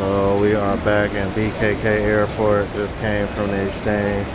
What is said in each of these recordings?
So we are back in BKK Airport. Just came from the exchange.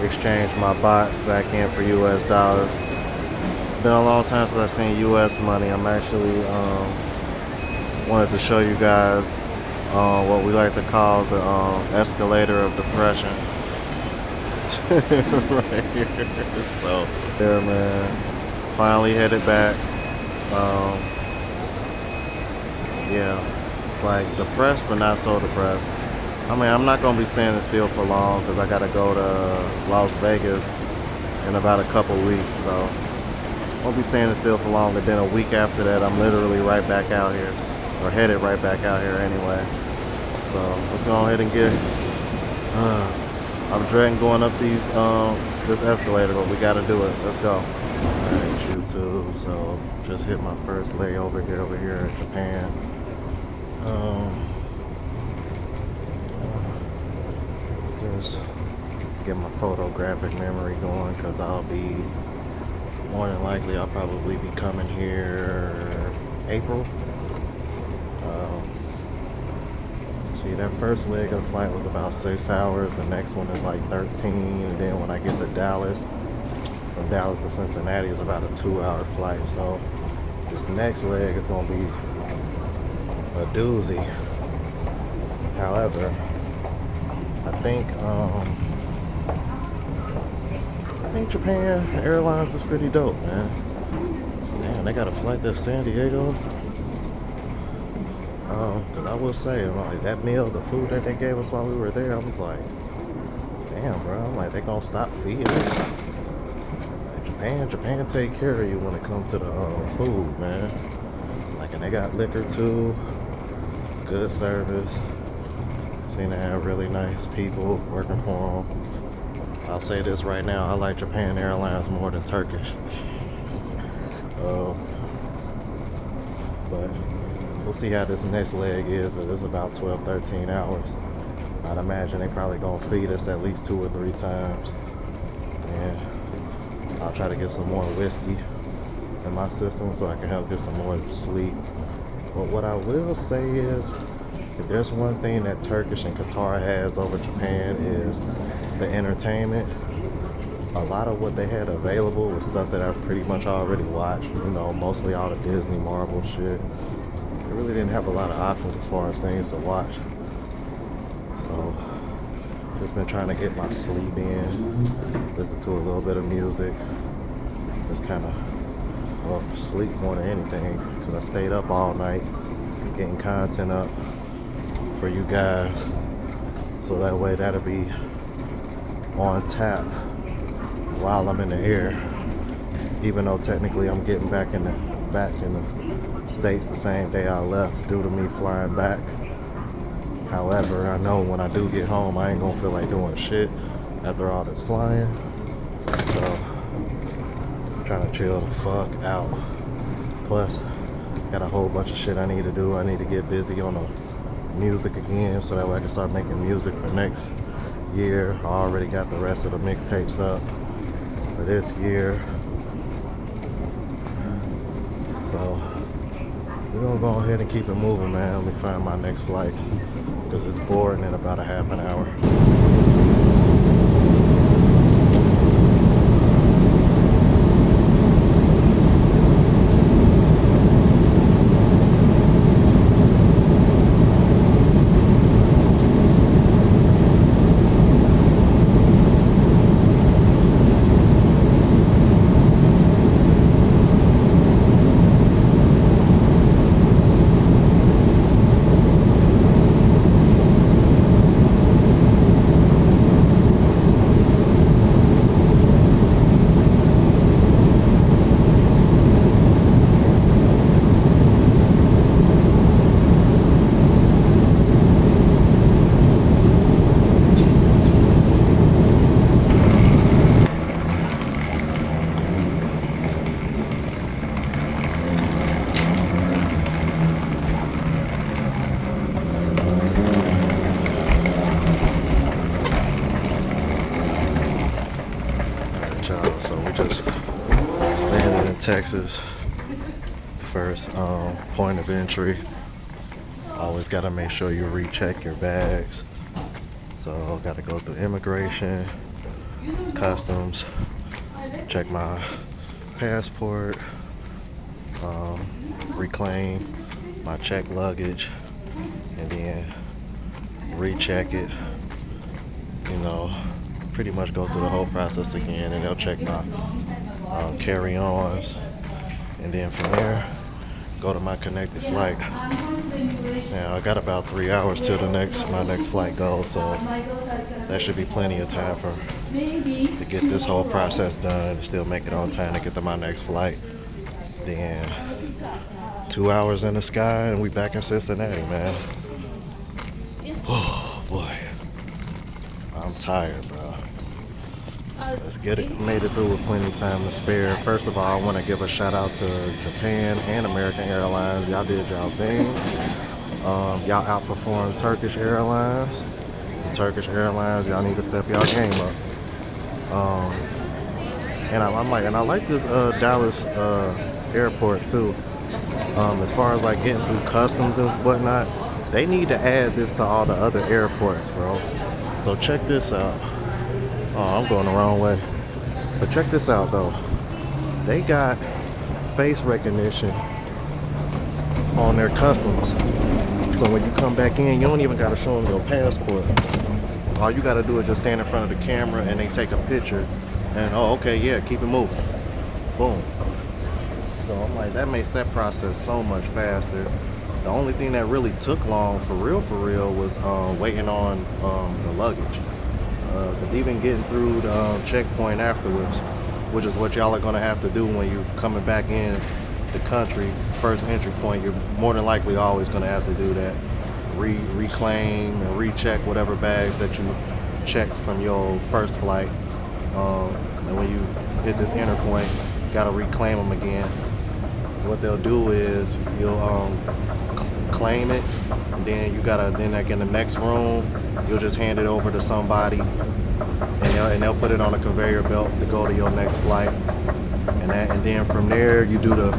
Exchanged my box back in for US dollars. Been a long time since I've seen US money. I'm actually wanted to show you guys what we like to call the escalator of depression. Right here. So yeah, man. Finally headed back. Yeah. It's like depressed but not so depressed. I mean, I'm not gonna be standing still for long because I gotta go to Las Vegas in about a couple weeks, so I won't be standing still for long. And then a week after that, I'm literally right back out here, or headed right back out here anyway. So let's go ahead and get. I'm dreading going up these this escalator, but we gotta do it. Let's go. Alright, YouTube. So just hit my first leg over here in Japan. Just get my photographic memory going because I'll be more than likely I'll probably be coming here April. See, that first leg of the flight was about 6 hours. The next one is like 13, and then when I get to Dallas, from Dallas to Cincinnati is about a 2-hour flight. So this next leg is gonna be a doozy. However, I think Japan Airlines is pretty dope, man. Damn, they got a flight to San Diego. Cause I will say, like, that meal, the food that they gave us while we were there, I was like, damn, bro. I'm like, they gonna stop feeding us. Like, Japan take care of you when it comes to the food, man. Like, and they got liquor too, good service. Seem to have really nice people working for them. I'll say this right now, I like Japan Airlines more than Turkish. But we'll see how this next leg is, but it's about 12, 13 hours. I'd imagine they probably gonna feed us at least 2 or 3 times. And I'll try to get some more whiskey in my system so I can help get some more sleep. But what I will say is, if there's one thing that Turkish and Qatar has over Japan is the entertainment. A lot of what they had available was stuff that I pretty much already watched, you know, mostly all the Disney, Marvel shit. They really didn't have a lot of options as far as things to watch. So, just been trying to get my sleep in, listen to a little bit of music, just kind of, well, sleep more than anything, because I stayed up all night getting content up for you guys, so that way that'll be on tap while I'm in the air, even though technically I'm getting back in the States the same day I left due to me flying back. However, I know when I do get home I ain't gonna feel like doing shit after all this flying, so I'm trying to chill the fuck out. Plus got a whole bunch of shit I need to do. I need to get busy on the music again so that way I can start making music for next year. I already got the rest of the mixtapes up for this year, so we're gonna go ahead and keep it moving, man. Let me find my next flight because it's boring in about a half an hour. So we just landed in Texas. First point of entry. Always gotta make sure you recheck your bags. So gotta go through immigration, customs, check my passport, reclaim my checked luggage, and then recheck it. You know, pretty much go through the whole process again, and they'll check my carry-ons, and then from there go to my connected flight. Now I got about 3 hours till my next flight goes, so that should be plenty of time to get this whole process done and still make it on time to get to my next flight. Then 2 hours in the sky and we back in Cincinnati, man. Oh boy, I'm tired, bro. Let's get it. Made it through with plenty of time to spare. First of all, I want to give a shout out to Japan and American Airlines. Y'all did y'all thing. Y'all outperformed Turkish Airlines. Turkish Airlines, y'all need to step y'all game up. And I like this Dallas airport too. As far as like getting through customs and whatnot, they need to add this to all the other airports, bro. So check this out. Oh, I'm going the wrong way. But check this out though. They got face recognition on their customs. So when you come back in, you don't even gotta show them your passport. All you gotta do is just stand in front of the camera and they take a picture. And oh, okay, yeah, keep it moving. Boom. So I'm like, that makes that process so much faster. The only thing that really took long for real was waiting on the luggage. Because even getting through the checkpoint afterwards, which is what y'all are going to have to do when you're coming back in the country, first entry point, you're more than likely always going to have to do that. Reclaim and recheck whatever bags that you checked from your first flight. And when you hit this enter point, you got to reclaim them again. So what they'll do is you'll claim it, and then you gotta like in the next room you'll just hand it over to somebody, and they'll put it on a conveyor belt to go to your next flight, and then from there you do the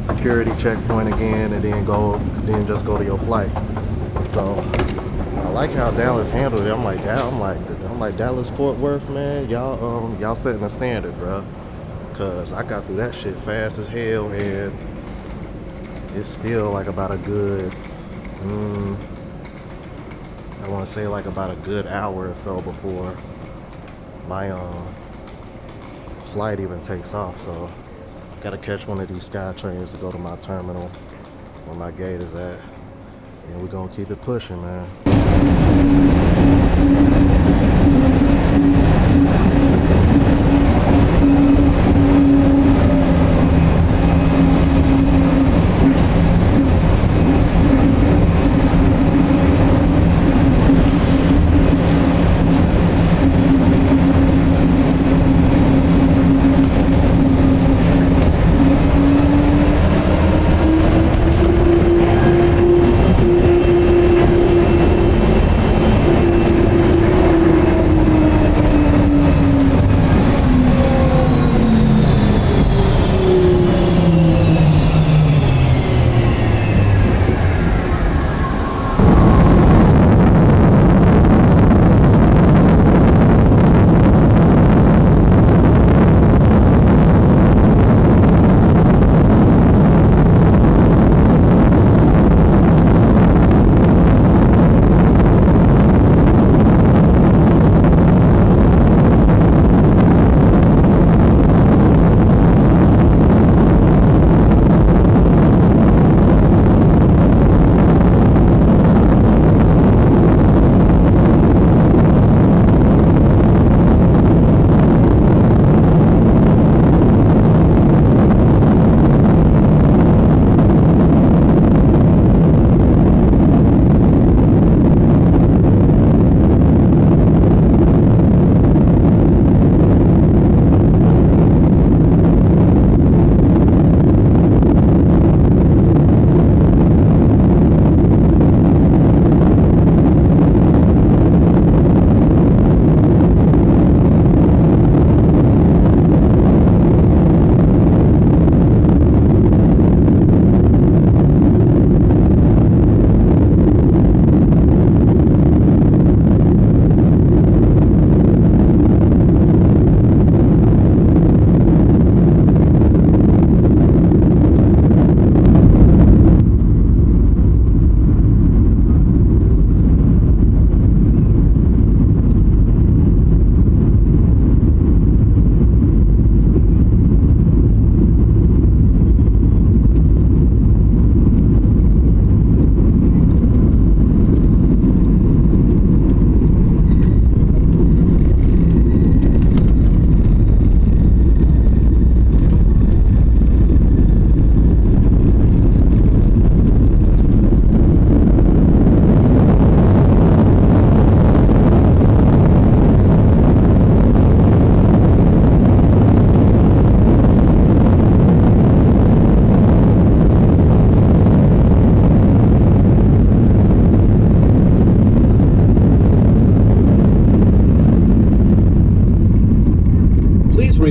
security checkpoint again, and then just go to your flight. So I like how Dallas handled it. I'm like Dallas Fort Worth, man, y'all setting a standard, bro. Cause I got through that shit fast as hell, and it's still like about a good, I want to say like about a good hour or so before my flight even takes off. So gotta catch one of these sky trains to go to my terminal where my gate is at, and we're gonna keep it pushing, man.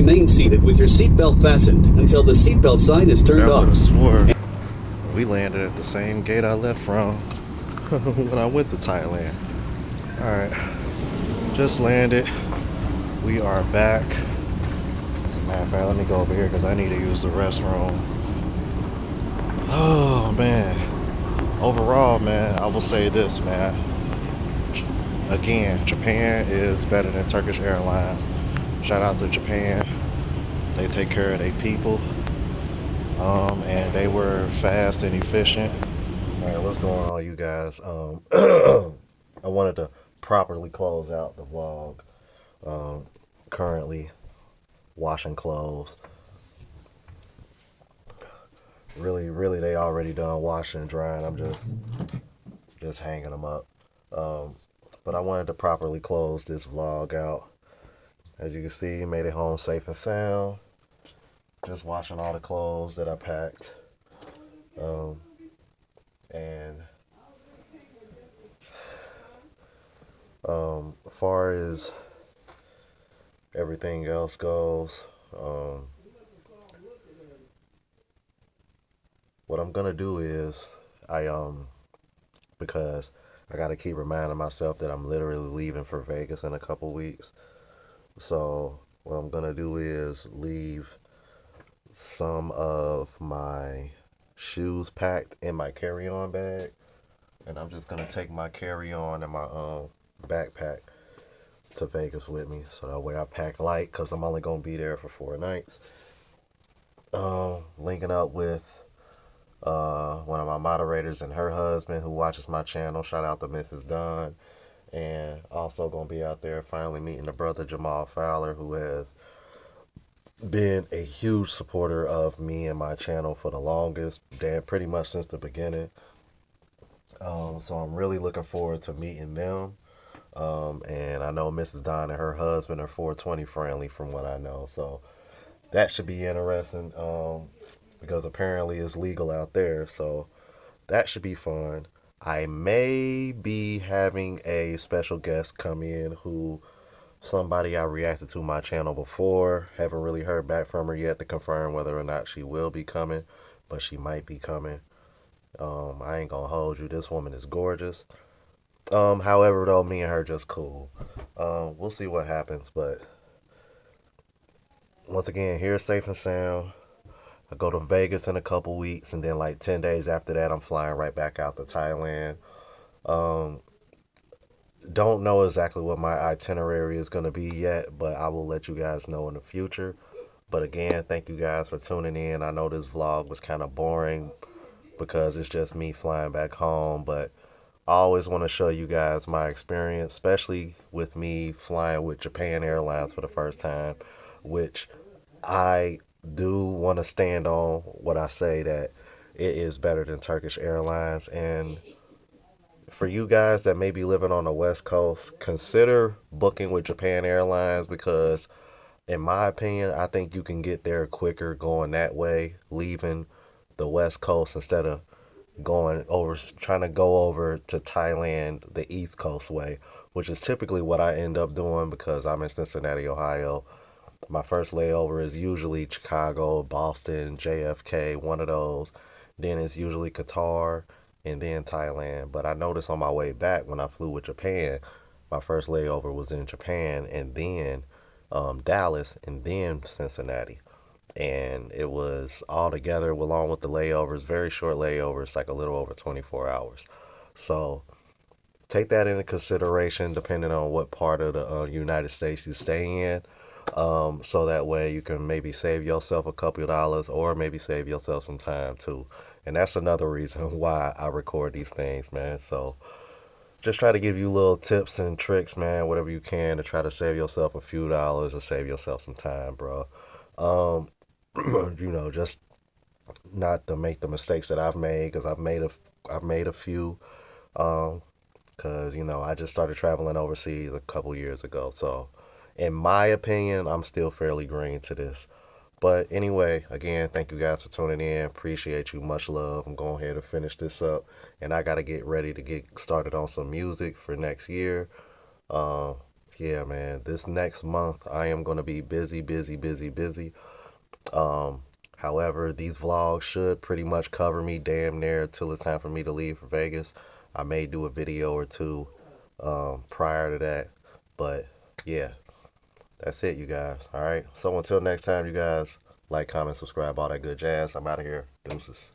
remain seated with your seatbelt fastened until the seatbelt sign is turned I would off. have swore we landed at the same gate I left from when I went to Thailand. Alright, just landed. We are back. As a matter of fact, let me go over here because I need to use the restroom. Oh man. Overall, man, I will say this, man. Again, Japan is better than Turkish Airlines. Shout out to Japan. They take care of their people. And they were fast and efficient. All right, what's going on, you guys? I wanted to properly close out the vlog. Currently washing clothes. Really, they already done washing and drying. I'm just hanging them up. But I wanted to properly close this vlog out. As you can see, made it home safe and sound. Just washing all the clothes that I packed. And as far as everything else goes, what I'm gonna do is because I gotta keep reminding myself that I'm literally leaving for Vegas in a couple weeks. So what I'm gonna do is leave some of my shoes packed in my carry-on bag, and I'm just gonna take my carry-on and my backpack to Vegas with me, so that way I pack light because I'm only gonna be there for 4 nights. Linking up with one of my moderators and her husband who watches my channel. Shout out to Mrs. Dunn. And also gonna be out there finally meeting the brother Jamal Fowler, who has been a huge supporter of me and my channel for the longest, damn, pretty much since the beginning. So I'm really looking forward to meeting them. And I know Mrs. Don and her husband are 420 friendly from what I know. So that should be interesting because apparently it's legal out there. So that should be fun. I may be having a special guest come in who somebody I reacted to my channel before. Haven't really heard back from her yet to confirm whether or not she will be coming, but she might be coming. I ain't gonna hold you. This woman is gorgeous. However, though, me and her just cool. We'll see what happens, but once again, here safe and sound. I go to Vegas in a couple weeks, and then like 10 days after that, I'm flying right back out to Thailand. Don't know exactly what my itinerary is going to be yet, but I will let you guys know in the future. But again, thank you guys for tuning in. I know this vlog was kind of boring because it's just me flying back home, but I always want to show you guys my experience, especially with me flying with Japan Airlines for the first time, which I do want to stand on what I say that it is better than Turkish Airlines. And for you guys that may be living on the West Coast, consider booking with Japan Airlines because, in my opinion, I think you can get there quicker going that way, leaving the West Coast instead of going over, trying to go over to Thailand the East Coast way, which is typically what I end up doing because I'm in Cincinnati, Ohio. My first layover is usually Chicago, Boston, JFK, one of those. Then it's usually Qatar and then Thailand. But I noticed on my way back when I flew with Japan, my first layover was in Japan and then Dallas and then Cincinnati. And it was all together along with the layovers, very short layovers, like a little over 24 hours. So take that into consideration depending on what part of the United States you stay in. So that way you can maybe save yourself a couple of dollars or maybe save yourself some time too. And that's another reason why I record these things, man. So just try to give you little tips and tricks, man, whatever you can to try to save yourself a few dollars or save yourself some time, bro. Just not to make the mistakes that I've made because I've made a few. Because I just started traveling overseas a couple years ago. So, in my opinion, I'm still fairly green to this. But anyway, again, thank you guys for tuning in. Appreciate you. Much love. I'm going ahead and finish this up. And I got to get ready to get started on some music for next year. Uh, yeah, man, this next month I am going to be busy, busy, busy, busy. However, these vlogs should pretty much cover me damn near till it's time for me to leave for Vegas. I may do a video or two prior to that, but yeah, that's it, you guys. All right. So until next time, you guys, like, comment, subscribe, all that good jazz. I'm out of here. Deuces.